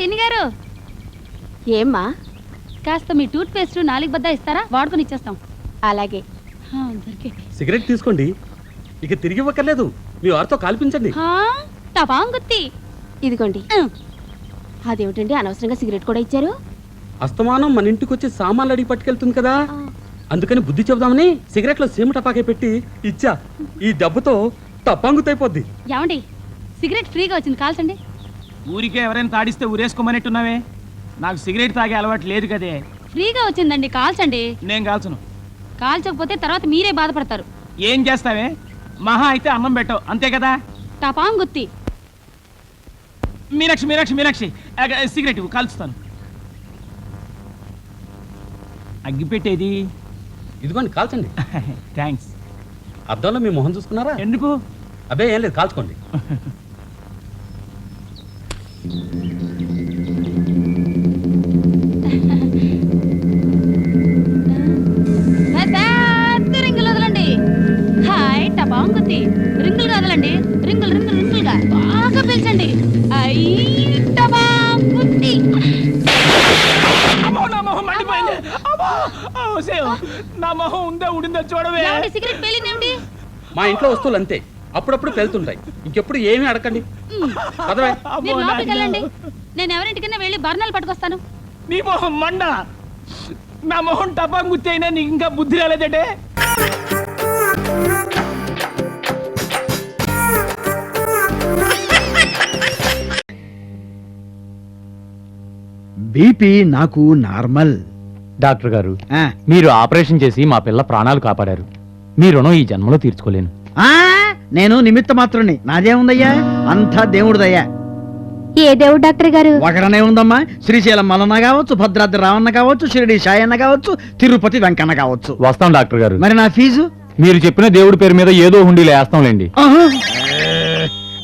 పిన్ని గారు. ఏమ్మా? కాస్త మీ టూత్ పేస్ట్ 4 బద్దా ఇస్తారా? వాడుకొని ఇచ్చేస్తాం. అలాగే. సిగరెట్ తీసుకోండి, ఇక తిరిగి ఇవ్వక్కర్లేదు. మీ వారితో కాల్పించండి. టపాంగుత్తి. ఇదిగోండి. అదేమిటండి అనవసరంగా సిగరెట్ కూడా ఇచ్చారు? అస్తమానం మన ఇంటికి వచ్చి సామాన్లు అడిగి పట్టుకెళ్తుంది కదా, అందుకని బుద్ధి చెబుదామని సిగరెట్లో సీమ టపాకే పెట్టి ఇచ్చా. ఈ దెబ్బతో టపాంగుతైపోద్ది. ఏమండి, సిగరెట్ ఫ్రీగా వచ్చింది, కాల్చండి. ఊరికే ఎవరైనా తాడిస్తే ఊరేసుకోమనేట్టున్నావే. నాకు సిగరెట్ తాగే అలవాటు లేదు కదే. ఫ్రీగా వచ్చిందండి, కాల్చండి. నేను కాల్చను. కాల్చకపోతే తర్వాత మీరే బాధపడతారు. ఏం చేస్తావే? మహా అయితే అన్నం పెట్టవు, అంతే కదా. టపాంగుత్తి. మీనాక్షి మీనాక్షి మీనాక్షి సిగరెట్ కాల్చుతాను. అగ్గి పెట్టేది ఇదిగోండి, కాల్చండి. థ్యాంక్స్. అద్దంలో మీ మొహం చూసుకున్నారా? ఎందుకు? అబ్బే ఏం లేదు, కాల్చుకోండి. రింగులు వదలండి. హాయ్ టపాంగుత్తి. రింగులు వదలండి. రింగులు రింగులు రింగులుగా బాగా పీల్చండి. టపాంగుత్తి. నా మొహం ఉందా ఉడిందా చూడవే. సిగరెట్ పేలిందేమిటి? మా ఇంట్లో వస్తువులు అంతే, అప్పుడప్పుడు పెళ్తుంటాయి. ఇంకెప్పుడు ఏమీ అడగండి. మీరు లోపలికి వెళ్ళండి. నేను ఎవరింటికన్నా వెళ్ళి బర్ణాలు పట్టుకొస్తాను. నీ మొహం మండ. నా మొహం టపాంగుత్తి అయినా నీకు ఇంకా బుద్ధి రాలేదంటే. బీపీ నాకు నార్మల్. డాక్టర్ గారు, మీరు ఆపరేషన్ చేసి మా పిల్ల ప్రాణాలు కాపాడారు. మీ రుణం ఈ జన్మలో తీర్చుకోలేను. నేను నిమిత్త మాత్రుని, నాదేముందయ్యా, అంతా దేవుడిదయ్యా. ఏ దేవుడు డాక్టర్ గారు? ఒకడనే ఉందమ్మా. శ్రీశైలం మల్లన్న కావచ్చు, భద్రాద్రి రావన్న కావచ్చు, షిరిడి సాయన్న కావచ్చు, తిరుపతి వెంకన్న కావచ్చు. వస్తాం డాక్టర్ గారు. మరి నా ఫీజు? మీరు చెప్పిన దేవుడి పేరు మీద ఏదో హుండీలో వేస్తాంలేండి.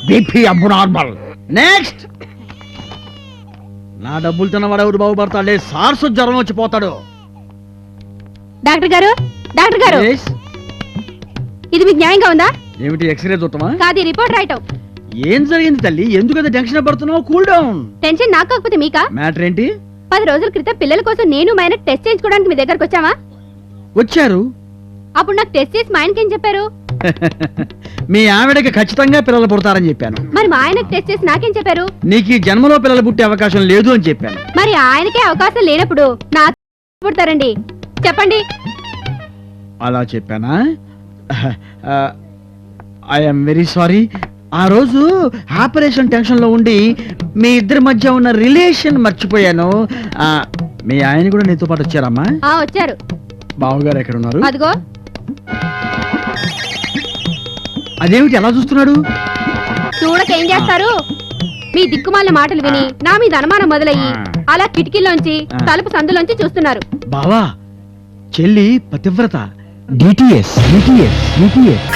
బీపీ అబ్బు నార్మల్. నెక్స్ట్. నా డబ్బులు తిన్నవాడు ఎవరు బాగుపడతాడే, సార్సు జ్వరం వచ్చిపోతాడు. డాక్టర్ గారు, డాక్టర్ గారు, ఇది మీకు న్యాయంగా ఉందా? ఏమిటి, ఎక్స్రే చూడటమా? కాదు, రిపోర్ట్ రాయటం. ఏం జరిగింది తల్లి, ఎందుకంత టెన్షన్ పడుతున్నావు? Cool down. టెన్షన్ నాకు కాకపోతే మీకా? మ్యాటర్ ఏంటి? 10 రోజుల క్రితం పిల్లల కోసం నేను మా ఆయన టెస్ట్ చేయించుకోవడానికి మీ దగ్గరకు వచ్చామా? వచ్చారు. అప్పుడు నాకు టెస్ట్ చేసి మా ఆయనకి ఏం చెప్పారు? మీ ఆవిడకి ఖచ్చితంగా పిల్లలు పుడతారని చెప్పాను. మరి మా ఆయనకు టెస్ట్ చేసి నాకేం చెప్పారు? నీకు ఈ జన్మలో పిల్లలు పుట్టే అవకాశం లేదు అని చెప్పాను. మరి ఆయనకే అవకాశం లేనప్పుడు నాకు పుడతారండి, చెప్పండి. అలా చెప్పానా? I'm very sorry. ఆ రోజు ఆపరేషన్ టెన్షన్ లో ఉండి మీ ఇద్దరి మధ్య ఉన్న రిలేషన్ మర్చిపోయాను. మీ ఆయన కూడా నీతో పాటు వచ్చారమ్మా? వచ్చారు. బావగారు ఎక్కడ ఉన్నారు? అదిగో. అదేమిటి ఎలా చూస్తున్నాడు? చూడకేం చేస్తారు? మీ దిక్కుమాల మాటలు విని నా మీద అనుమానం మొదలయ్యి అలా కిటికీలోంచి తలుపు సందులోంచి చూస్తున్నారు. బావా, చెల్లి పతివ్రత. DTS DTS DTS.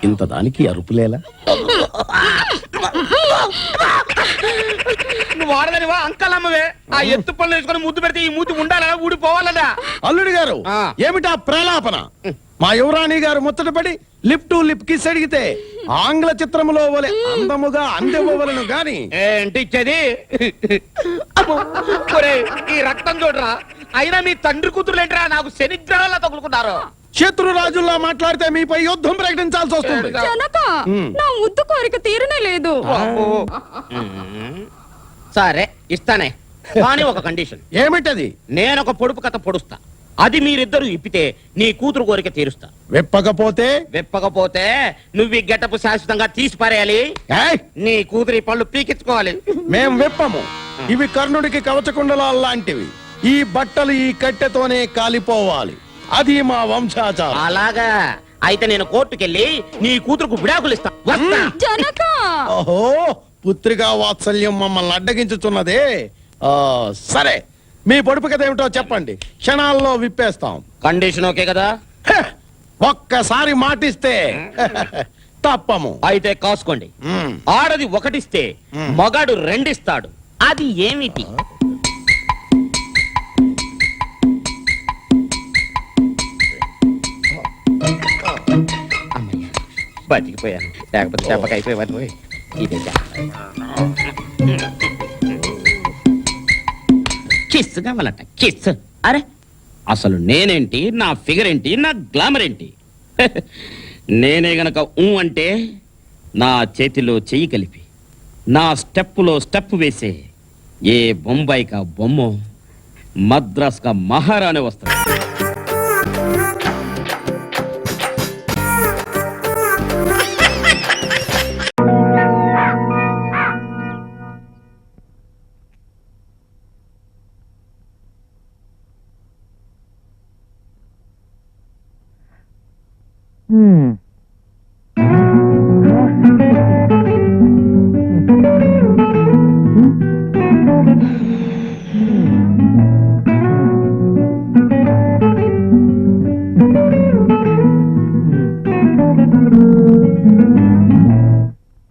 ఇంత దానికి అరుపులేలా? నువ్వు వాడదనివా అంకలమ్మవే? ఆ ఎత్తు పనులు వేసుకొని ముద్దు పెడితే ఈ మూతి ఉండాలా ఊడిపోవాలదా? అల్లుడి గారు, ఏమిటా ప్రలాపన? మా యువరాణి గారు ముచ్చటపడి లిప్ టు లిప్ కిస్ అడిగితే ఆంగ్ల చిత్రములో వలె అందముగా అందెవ్వవలను గాని ఏంటి ఇచ్చేది? ఈ రక్తం చూడరా, అయినా మీ తండ్రి కూతురులేంటరా నాకు శనిగ్రహాల్లో తగులుకున్నారు. శత్రురాజుల్లా మాట్లాడితే మీపై యుద్ధం ప్రకటించాల్సి వస్తుంది. నా ముద్దు కోరిక తీరనే లేదు. సరే ఇస్తానే, కానీ ఒక కండిషన్. ఏమిటది? నేను ఒక పొడుపు కథ పొడుస్తా, అది మీరిద్దరు ఇప్పితే నీ కూతురు కోరిక తీరుస్తా. విప్పకపోతే నువ్వు ఈ గెటపు శాశ్వతంగా తీసి పారేయాలి. నీ కూతురి పళ్ళు పీకించుకోవాలి. మేం విప్పము. ఇవి కర్ణుడికి కవచకుండలాలు లాంటివి. ఈ బట్టలు ఈ కట్టెతోనే కాలిపోవాలి. అది మా వంశాచారం. అలాగా అయితే నేను కోర్టుకెళ్ళి నీ కూతురుకు విడాకులు ఇస్తా. ఓహో, పుత్రికా వాత్సల్యం మమ్మల్ని అడ్డగించుతున్నదే. సరే, మీ పొడుపు కథ ఏమిటో చెప్పండి, క్షణాల్లో విప్పేస్తాం. కండిషన్ ఓకే కదా? ఒక్కసారి మాటిస్తే తప్పము. అయితే కాసుకోండి. ఆడది ఒకటిస్తే మగాడు రెండిస్తాడు. అది ఏమిటి? బతికిపోయాను, లేకపోతే చెప్పకైపోయేవాడిని పోయి. ఇదే కిస్ కావాలట, కిస్. అరే అసలు నేనేంటి, నా ఫిగర్ ఏంటి, నా గ్లామర్ ఏంటి? నేనే గనక అంటే నా చేతిలో చెయ్యి కలిపి నా స్టెప్పులో స్టెప్ వేసే ఏ బొంబాయికా బొమ్మో, మద్రాస్కా మహారాణి వస్తాడు.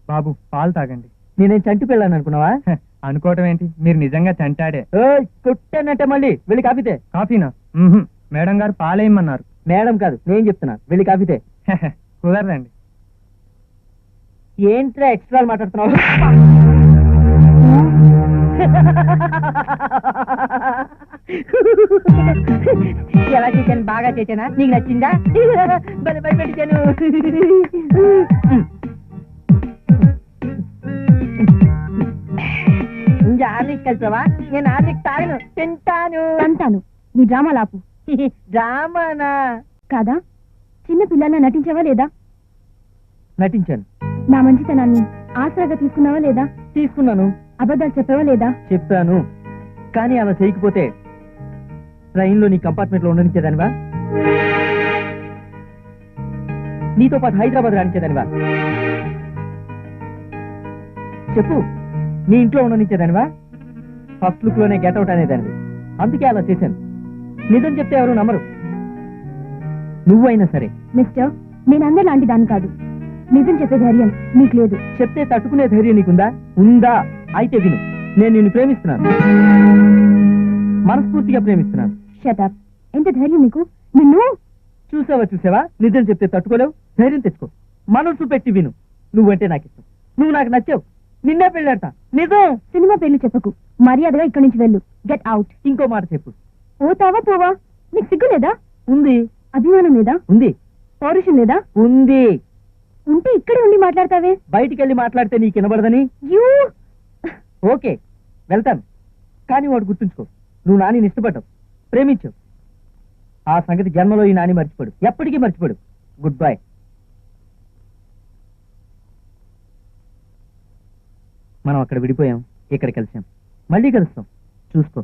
బాబు పాలు తాగండి. నేనేం చంటి పెళ్ళాను అనుకున్నావా? అనుకోవటం ఏంటి, మీరు నిజంగా చంటాడే. కొట్టానంటే మళ్ళీ వెళ్ళి కాఫీతే. కాఫీనా? మేడం గారు పాలేయమన్నారు. మేడం కాదు, నేను చెప్తున్నా, వెళ్ళి కాఫీతే. కుదరదండి. ఏంట్రా ఎక్స్ట్రా మాట్లాడుతున్నావు? ఎలా చేశాను? బాగా చేశానా? నీకు నచ్చిందా? భయపెట్టాను. ఆర్లిక్ కలిసావా? నేను ఆర్లిక్ తాగను, తింటాను. అంటాను నీ డ్రామా లాపు. డ్రామానా? కాదా? చిన్న పిల్లల్లా నటించావా లేదా? నటించాను. నా మంచితనాన్ని ఆసరాగా తీసుకున్నావా లేదా? తీసుకున్నాను. అబద్ధాలు చెప్పావా లేదా? చెప్పాను. కానీ అలా చేయకపోతే ట్రైన్లో నీ కంపార్ట్మెంట్ లో ఉండనిచ్చేదానివా? నీతో పాటు హైదరాబాద్ రానిచ్చేదానివా? చెప్పు. నీ ఇంట్లో ఉండనిచ్చేదానివా? ఫస్ట్ లుక్ లోనే గెట్అవుట్ అనేదానివి. అందుకే అలా చేశాను. నిజం చెప్తే ఎవరు నమ్మరు. నువ్వైనా సరే. మిస్టర్, నేను అందరి లాంటి దాన్ని కాదు. నిజం చెప్పే ధైర్యం నీకు లేదు. చెప్తే తట్టుకునే ధైర్యం నీకుందా? ఉందా? అయితే విను. నేను నిన్ను ప్రేమిస్తున్నాను, మనస్ఫూర్తిగా ప్రేమిస్తున్నాను. షటప్. ఎంత ధైర్యం నీకు? నిన్ను చూసావా? నిజం చెప్తే తట్టుకోలేవు. ధైర్యం తెచ్చుకో, మనసు పెట్టి విను. నువ్వంటే నాకు ఇష్టం, నువ్వు నాకు నచ్చావు, నిన్నే పెళ్ళాడతా. నిజం. సినిమా పేర్లు చెప్పకు. మర్యాదగా ఇక్కడి నుంచి వెళ్ళు. Get out. ఇంకో మాట చెప్పు. పోతావా పోవా? నీకు సిగ్గు లేదా? ఉంది. అభిమానం లేదా? ఉంది. పౌరుషం లేదా? ఉంది. ఉంటే ఇక్కడే ఉండి మాట్లాడతావే. బయటికి వెళ్ళి మాట్లాడితే నీకు వినబడదని. యూ. ఓకే, వెళ్తాను. కానీ వాడు గుర్తుంచుకో, నువ్వు నాని ఇష్టపడ్డావు, ప్రేమించావు. ఆ సంగతి జన్మలో ఈ నాని మర్చిపోడు, ఎప్పటికీ మర్చిపోడు. Good bye. మనం అక్కడ విడిపోయాం, ఇక్కడ కలిసాం, మళ్ళీ కలుస్తాం. చూసుకో.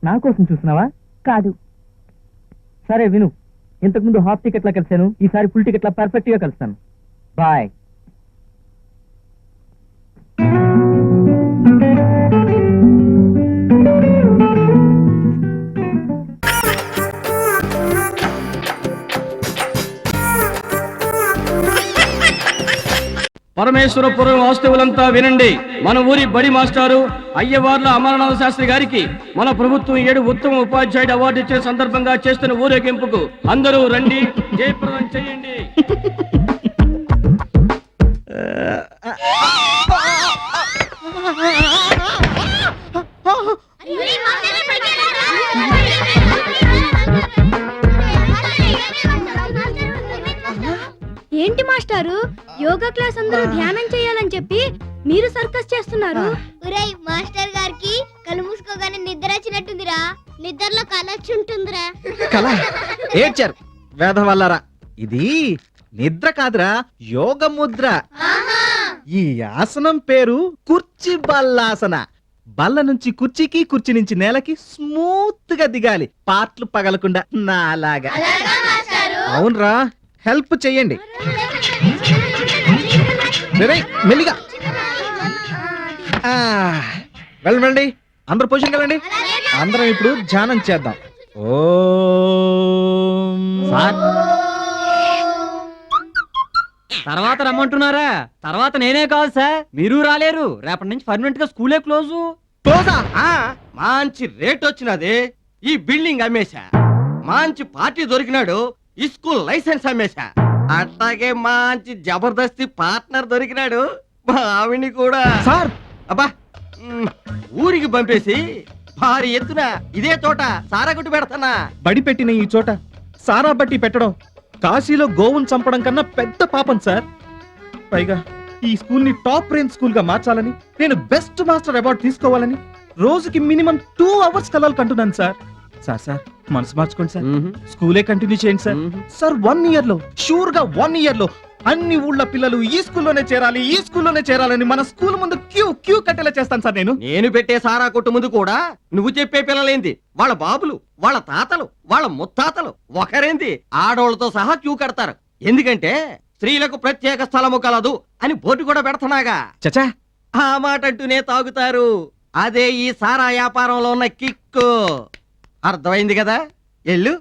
నా కోసం చూస్తున్నావా? కాదు. సరే విను. ఇంతకుముందు హాఫ్ టికెట్లా కలిశాను, ఈసారి ఫుల్ టికెట్లా పర్ఫెక్ట్ గా కలుస్తాను. బాయ్. పరమేశ్వరపురం వాస్తవులంతా వినండి. మన ఊరి బడి మాస్టారు అయ్యవార్ల అమరనాథ శాస్త్రి గారికి మన ప్రభుత్వం 7 ఉత్తమ ఉపాధ్యాయుడు అవార్డు ఇచ్చే సందర్భంగా చేస్తున్న ఊరేగింపుకు అందరూ రండి, జయప్రదం చేయండి. ఏంటి మాస్టారు, యోగా క్లాస్ అందరూ ధ్యానం చేయాలని చెప్పి మీరు సర్కస్ చేస్తున్నారు? ఒరేయ్, మాస్టర్ గారికి కళ్ళు మూసుకోగానే నిద్ర వచ్చినట్టుందిరా. నిద్రలో కళ వచ్చి ఉంటుందిరా. కళ ఏడ్చారు వేధవల్లరా. ఇది నిద్ర కాదురా, యోగ ముద్ర. ఈ ఆసనం పేరు కుర్చీ బల్లాసన. బల్ల నుంచి కుర్చీకి, కుర్చీ నుంచి నేలకి స్మూత్ గా దిగాలి, పార్ట్లు పగలకుండా. నాలాగా. అవునరా, హెల్ప్ చెయ్యండి. మెల్లిగా వెళ్ళండి, అందరూ పొజిషన్ వెళ్ళండి. అందరం ఇప్పుడు ధ్యానం చేద్దాం. ఓం. తర్వాత రమ్మంటున్నారా? తర్వాత నేనే కాదు సార్, మీరు రాలేరు. రేపటి నుంచి పర్మనెంట్ గా స్కూలే క్లోజు. క్లోజా? మంచి రేట్ వచ్చినది. ఈ బిల్డింగ్ అమ్మేశా. మంచి పార్టీ దొరికినాడు. ఈ స్కూల్ లైసెన్స్ అమ్మేశా. అట్లాగే మంచి జబర్దస్తి పార్ట్నర్ దొరికినాడు. ఆవిని కూడా సార్ అబ్బా ఊరికి పంపేసి భారీ ఎత్తున ఇదే చోట సారా కొట్టు పెడతానా. బడి పెట్టిన ఈ చోట సారా బట్టి పెట్టడం కాశీలో గోవును చంపడం కన్నా పెద్ద పాపం సార్. పైగా ఈ స్కూల్ ని టాప్ రేంజ్ స్కూల్ గా మార్చాలని, నేను బెస్ట్ మాస్టర్ అవార్డు తీసుకోవాలని రోజుకి మినిమం 2 hours కలలు కంటున్నాను సార్. సార్ సార్ మనసు మార్చుకోండి సార్, స్కూలే కంటిన్యూ చేయండి సార్. సార్ 1 year లో షూర్ గా 1 year లో అన్ని ఊళ్ళ పిల్లలు ఈ స్కూల్లోనే చేరాలి, ఈ స్కూల్లోనే చేరాలని మన స్కూల్ ముందు క్యూ కట్టేలా చేస్తాను సార్. నేను పెట్టే సారా కొట్టు ముందు కూడా నువ్వు చెప్పే పిల్లలేంది, వాళ్ళ బాబులు, వాళ్ళ తాతలు, వాళ్ళ ముత్తాతలు ఒకరేంది ఆడోళ్ళతో సహా క్యూ కడతారు. ఎందుకంటే స్త్రీలకు ప్రత్యేక స్థలము కలదు అని బోర్డు కూడా పెడుతున్నాగా. చచా ఆ మాట అంటూనే తాగుతారు. అదే ఈ సారా వ్యాపారంలో ఉన్న కిక్కు. అర్థమైంది కదా? ఎల్లు.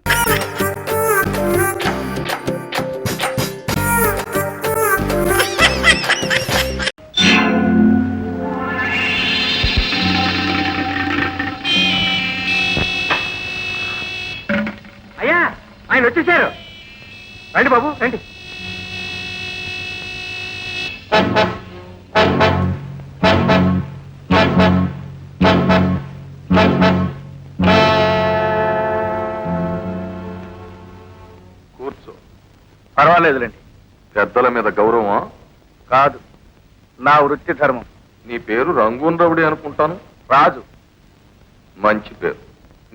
అయ్యా ఆయన వచ్చేసారు. రండి బాబు రండి. కూర్చో. పర్వాలేదులేండి. పెద్దల మీద గౌరవం కాదు, నా వృత్తి ధర్మం. నీ పేరు రంగూన్ రవుడి అనుకుంటాను. రాజు. మంచి పేరు.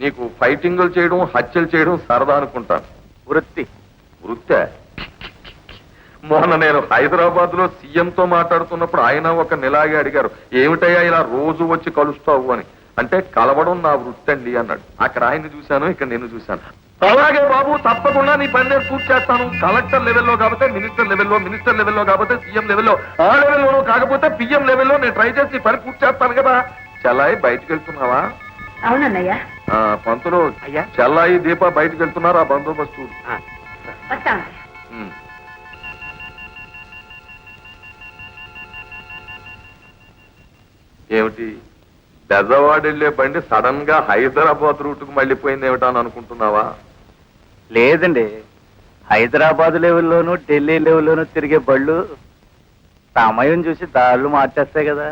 నీకు ఫైటింగులు చేయడం, హత్యలు చేయడం సరదా అనుకుంటాను. వృత్తి. వృత్తే. మొన్న నేను హైదరాబాద్ లో సీఎంతో మాట్లాడుతున్నప్పుడు ఆయన ఒక నెలాగే అడిగారు, ఏమిటయ్యా ఇలా రోజు వచ్చి కలుస్తావు అని. అంటే కలవడం నా వృత్తి అండి అన్నాడు. అక్కడ ఆయన్ని చూశాను, ఇక్కడ నేను చూశాను. అలాగే బాబు, తప్పకుండా నీ పని నేను పూర్తి చేస్తాను. కలెక్టర్ లెవెల్లో కాకపోతే మినిస్టర్ లెవెల్లో, మినిస్టర్ లెవెల్లో కాకపోతే సీఎం లెవెల్లో, ఆ లెవెల్లోనూ కాకపోతే పిఎం లెవెల్లో నేను ట్రై చేసి నీ పని పూర్తి చేస్తాను కదా. చెల్లాయి బయటకు వెళ్తున్నావా? అవునన్నయ్య. పంతులు, చెల్లాయి దీప బయటకు వెళ్తున్నారు. ఆ బందోబస్తు ఏమిటి? బెజవాడ వెళ్లే బండి సడన్ గా హైదరాబాద్ రూట్ కు మళ్ళీపోయింది ఏమిటా అని అనుకుంటున్నావా? లేదండి, హైదరాబాద్ లెవెల్లోనూ ఢిల్లీ లెవెల్లోనూ తిరిగే బళ్ళు సమయం చూసి దాళ్ళు మార్చేస్తాయి కదా.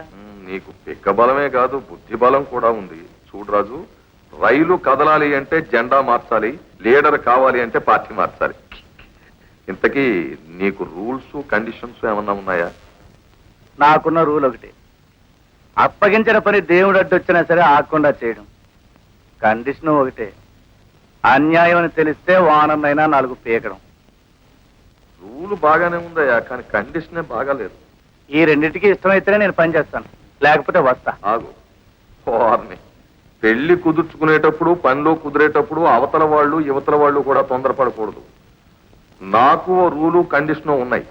నీకు పిక్క బలమే కాదు, బుద్ధి బలం కూడా ఉంది. చూడు రాజు, రైలు కదలాలి అంటే జెండా మార్చాలి, లీడర్ కావాలి అంటే పార్టీ మార్చాలి. ఇంతకీ నీకు రూల్స్ కండిషన్స్ ఏమన్నా ఉన్నాయా? నాకున్న రూల్ ఒకటి, అప్పగించిన పని దేవుడు అడ్డొచ్చినా సరే ఆగకుండా చేయడం. కండిషన్ ఒకటే, అన్యాయం అని తెలిస్తే వానన్నైనా 4 పీకడం. రూల్ బాగానే ఉందయ్యా, కానీ కండిషనే బాగాలేదు. ఈ రెండింటికి ఇష్టమైతేనే నేను పని చేస్తాను, లేకపోతే వస్తా. ఆగు. పెళ్లి కుదుర్చుకునేటప్పుడు, పనిలో కుదిరేటప్పుడు అవతల వాళ్ళు యువతల వాళ్ళు కూడా తొందరపడకూడదు. నాకు రూలు కండిషను ఉన్నాయి.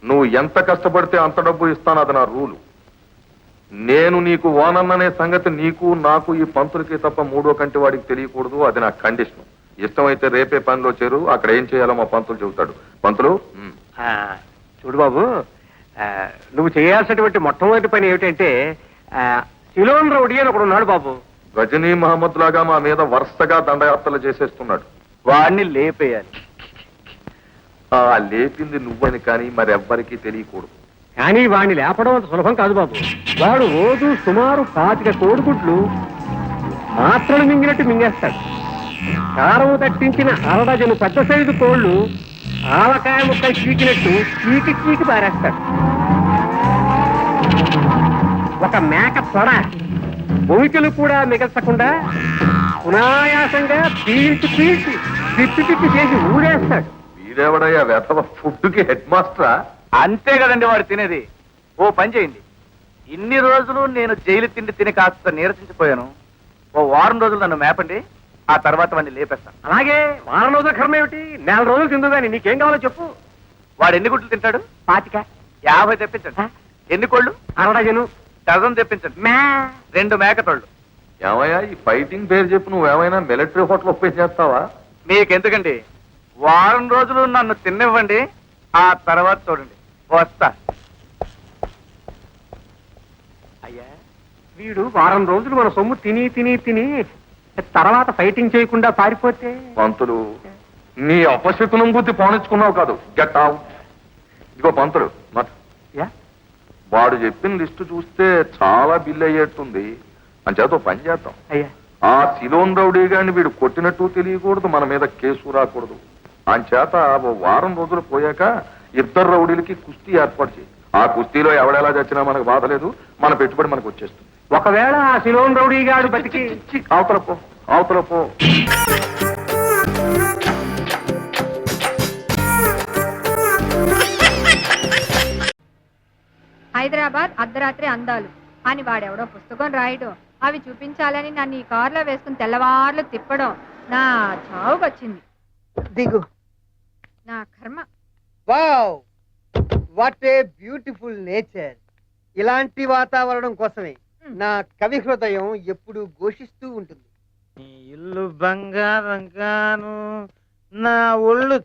నువ్వు ఎంత కష్టపడితే అంత డబ్బు ఇస్తాను, అది నా రూలు. నేను నీకు ఓనన్ననే సంగతి నీకు నాకు ఈ పంతులకి తప్ప మూడో కంటి వాడికి తెలియకూడదు, అది నా కండిషన్. ఇష్టమైతే రేపే పనిలో చేరు, అక్కడ ఏం చేయాలో మా పంతులు చెబుతాడు. పంతులు, చూడు బాబు, నువ్వు చేయాల్సినటువంటి మొట్టమొదటి పని ఏమిటంటే సిలోన్ రౌడీ అని ఒకడు ఉన్నాడు బాబు. గజనీ మహమ్మద్ లాగా మా మీద వరుసగా దండయాత్రలు చేసేస్తున్నాడు. వాడిని లేపేయాలి. ఆ లేపింది నువ్వని కానీ మరెవ్వరికీ తెలియకూడదు. కానీ వాడిని లేపడం అంత సులభం కాదు బాబు. వాడు రోజు సుమారు 25 కోడిగుడ్లు మాత్రలు మింగినట్టు మింగేస్తాడు. కారం తట్టించిన 1/2 డజను పెద్ద సైజు కోళ్లు ఆవకాయ ముక్కలు చీకినట్టు చీకి పారేస్తాడు. ఒక మేక తొడ భూమికలు కూడా మిగల్చకుండా సునాయాసంగా పీల్చి తిప్పి చేసి ఊడేస్తాడు. వీడెవడయ్యా వెధవ ఫుడ్కి హెడ్ మాస్టరా? అంతే కదండి వాడు తినేది. ఓ పని చేయండి, ఇన్ని రోజులు నేను జైలు తిండి తిని కాస్త నీరసించిపోయాను. ఓ వారం రోజులు నన్ను మేపండి, ఆ తర్వాత వాడిని లేపేస్తాను. అలాగే వారం రోజుల కర్మ ఏమిటి, 4 రోజులు తిందుగాని నీకేం కావాలో చెప్పు. వాడు ఎన్ని గుడ్లు తింటాడు? 25. 50 తెప్పించండి. ఎన్ని కోళ్ళు? 1/2 డజను. డజన్ తెప్పించండి. 2 మేకతోళ్ళు. ఏమయ్యా, ఈ ఫైటింగ్ పేరు చెప్పు నువ్వేమైనా మిలిటరీ హోటల్ ఓపెన్ చేస్తావా? మీకెందుకండి, వారం రోజులు నన్ను తిన్నివ్వండి, ఆ తర్వాత చూడండి. వస్తా. అయ్యా, వీడు వారం రోజులు మన సొమ్ము తిని తిని తిని తర్వాత ఫైటింగ్ చేయకుండా పారిపోతే పంతులు నీ అపశకునం బుద్ధి పోనిచ్చుకున్నావు కాదు. Get out. ఇదిగో పంతులు యా? వాడు చెప్పిన లిస్టు చూస్తే చాలా బిల్ అయ్యేట్టుంది. అంచేత ఓ పని చేద్దాం. అయ్యా, ఆ సిలోన్ రౌడీ గాని వీడు కొట్టినట్టు తెలియకూడదు, మన మీద కేసు రాకూడదు. అంచేత ఓ వారం రోజులు పోయాక ఇద్దరు రౌడీలకి కుస్తీ ఏర్పాటు చేయి. ఆ కుస్తీలో ఎవడెలా చచ్చినా మనకు బాధ లేదు, మన పెట్టుబడి మనకు వచ్చేస్తుంది. ఒకవేళ ఆ సిలోన్ రౌడీ గాడు బతికి అవతల పో, అవతల పో. హైదరాబాద్ అర్ధరాత్రి అందాలు అని వాడెవడో పుస్తకం రాయడం, అవి చూపించాలని నన్ను ఈ కారులో వేసుకుని తెల్లవార్లు తిప్పడం నా చావుకొచ్చింది. దిగు. నా కర్మ. Wow, what a beautiful nature. ఇలాంటి వాతావరణం కోసమే నా కవి హృదయం ఎప్పుడు ఘోషిస్తూ ఉంటుంది. ఇల్లు బంగారం గాను, నా ఒళ్ళు.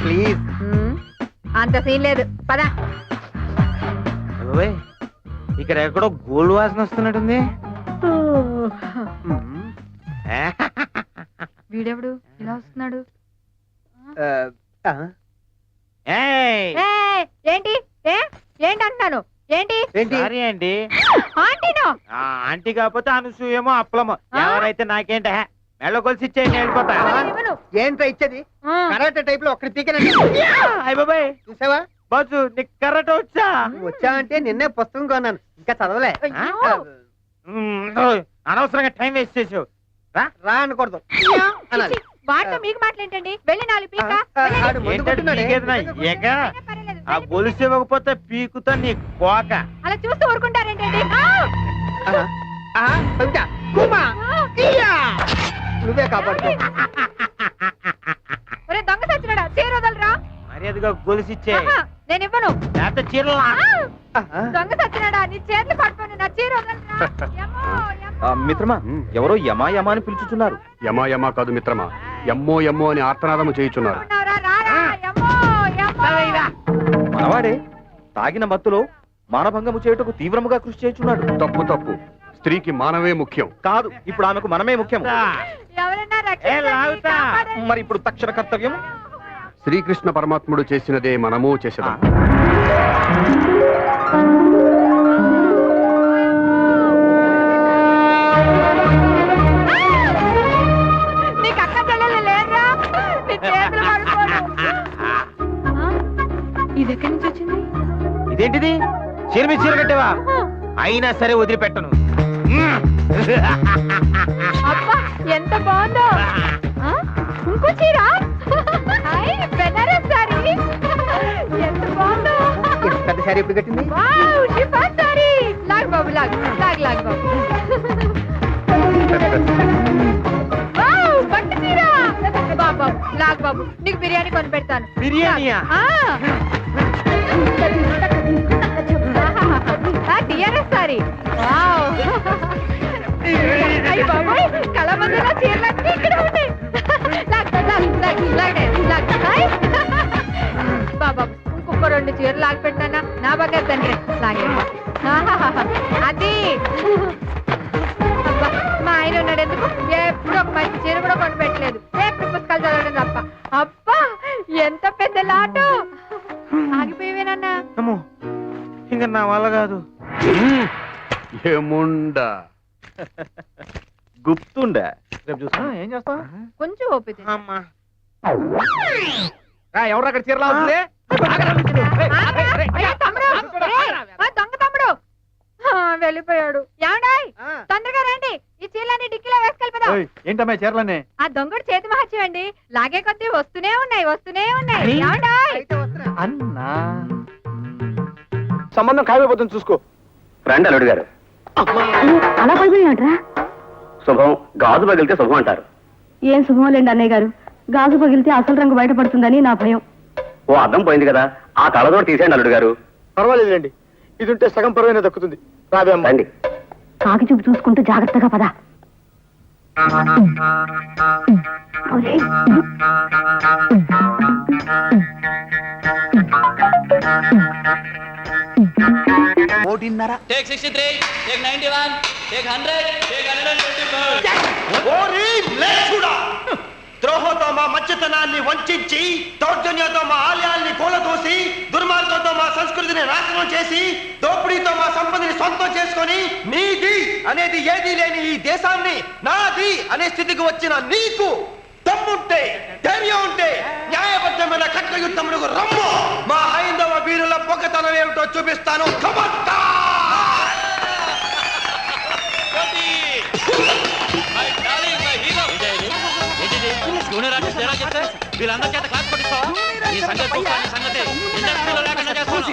ప్లీజ్. అంత సీన్ లేదు, పద. ఇక్కడ ఎక్కడో గోల్డ్ వాసన వస్తున్నట్టుంది. వీడెవడు ఇలా వస్తున్నాడు? ఏంటి ఏంటి అంటున్నాను? ఏంటి అండి? ఆంటీనో? ఆంటీ కాకపోతే అనసూయేమో అప్పలమో ఎవరైతే నాకేంట మెళ్ళ కొలిసి ఇచ్చేయండి, వెళ్ళిపోతా. ఏంట్రా ఇచ్చేది? కరాటే టైప్ లో ఒక్కడి తీకనండి. అయ్య బాబాయ్, చూసావా బాజు, నీకు కరాటే వచ్చా? వచ్చా అంటే నిన్నే పుస్తకం కొన్నాను, ఇంకా చదవలే. అనవసరంగా టైం వేస్ట్ చేసావు. రా అనకూడదు అనాలి. వాటితో మీకు మాట్లాడండి. వెళ్ళి 4 పీక. ఆ గొలుసు ఇవ్వకపోతే పీకుతా నీ కోక. అలా చూస్తూ ఊరుకుంటారేంటండి? నువ్వే కాపాడుకో. దొంగ సచ్చినాడా, చీర వదలరా. మర్యాదగా గొలుసిచ్చే. నేను ఇవ్వను. చీరలా దొంగ సచ్చినాడా, నీ చేతులు పట్టుకొని నా చీర వదలరా. మిత్రమా, ఎవరో యమా యమా అని పిలుచుతున్నారు. యమా యమా కాదు మిత్రమా, ఎమ్మో ఎమ్మో అని ఆర్తనాదము చేయుచున్నారు. మనవాడే తాగిన మత్తులో మానభంగము చేయుటకు తీవ్రముగా కృషి చేయుచున్నాడు. తప్పు తప్పు. స్త్రీకి మానవే ముఖ్యం. కాదు, ఇప్పుడు ఆమెకు మనమే ముఖ్యం. ఎవరన్నా రక్షించండి. మరి ఇప్పుడు తక్షణ కర్తవ్యం శ్రీకృష్ణ పరమాత్ముడు చేసినదే మనము చేసేదాం. నీకు అక్క చెల్లెలు లేరా? నీ చేతులు పడుకోను. ఇది ఎక్కడి నుంచి వచ్చింది? ఇదేంటిది? చీర మీద చీర కట్టేవా? అయినా సరే వదిలిపెట్టను. అబ్బా, ఎంత బాగుందో. ఇంకో చీర, బెనారస్ సారీ, ఎంత బాగుందో. పెద్ద సారీ ఎప్పుడు కట్టింది? Wow, chiffon sari. లాగ్ బాబు, లాగ్ లాగ్ లాగ్ బాబు. వావ్, పట్టు చీర. బాబు, లాగ్ బాబు, నీకు బిర్యానీ కొని పెడతాను. బిర్యానీయా? టిఆర్ఎస్ సారీ. వావ్. అయ్య బాబోయ్, కళామందిలో చీరలన్నీ ఇక్కడ ఉంటాయి. బాబా, ఇంకొక 2 చీరలు లాగి పెట్టానా? నా బంగారు తండ్రి లాగే. అది మా ఆయన ఉన్నాడు, ఎందుకు ఎప్పుడు ఒక మంచి చీర కూడా కొని పెట్టలేదు, ఎప్పుడు పుస్తకాలు చదవడం తప్ప. అబ్బా, ఎంత పెద్ద లాటు. ఆగిపోయేవేనన్నా. ఇంకా నా వల్ల కాదు. ఏముండా గుర్తుండే. రేపు చూసా ఏం చేస్తా? కొంచెం ఓపిక. అమ్మా, ఎవరు అక్కడ చీరలా ఉంది? దొంగ తమ్ముడు వెళ్ళిపోయాడు. ఏమండాయ్, తొందరగా రండి, ఈ చీరలన్నీ డిక్కీలో వేసుకెళ్ళిపోదాం. ఏంటమ్మా చీరలన్నీ? ఆ దొంగడు చేతి మహత్యం అండి, లాగే కొద్దీ వస్తూనే ఉన్నాయి, వస్తూనే ఉన్నాయి. ఏమండాయ్? అన్నా సంబంధం ఖాయమైపోతుంది, చూసుకో. రండి అల్లుడు గారు. అలా పడిపోయాడ్రా. శుభం, గాజు పగిలితే శుభం అంటారు. ఏం శుభమోలేండి అన్నయ్య గారు, గాజు పగిలితే అసలు రంగు బయటపడుతుందని నా భయం. ఓ అద్దం పోయింది కదా, ఆ కళ్ళతోటి తీసేయండి అల్లుడు గారు. పర్వాలేదండి, ఇది ఉంటే సగం పరువైనా దక్కుతుంది. రాబే అమ్మ. రండి. కాకి చూపు చూసుకుంటూ జాగ్రత్తగా పద. కోటిన్నర. Take 63, take 91, take 100, take 125. ఓరి లేచుడా! ద్రోహంతో మా మత్స్యతనాన్ని వంచి దౌర్జన్యంతో మా ఆలయాల్ని కూలదోసి దుర్మార్గంతో మా సంస్కృతిని నాశనం చేసి దోపిడీతో మా సంపదని సొంతం చేసుకొని నీది అనేది ఏదీ లేని ఈ దేశాన్ని నాది అనే స్థితికి వచ్చిన నీకు దమ్ముంటే ధైర్యం ఉంటే న్యాయబద్ధమైన ఖడ్గయుద్ధములకు రమ్ము. మా హైందవ వీరుల పొగతనం ఏమిటో చూపిస్తాను. వీళ్ళందరి చేత క్లాస్ కొట్టిస్తావా? ఈ సంగతి ఇండస్ట్రీలో లేకుండా చేస్తాను.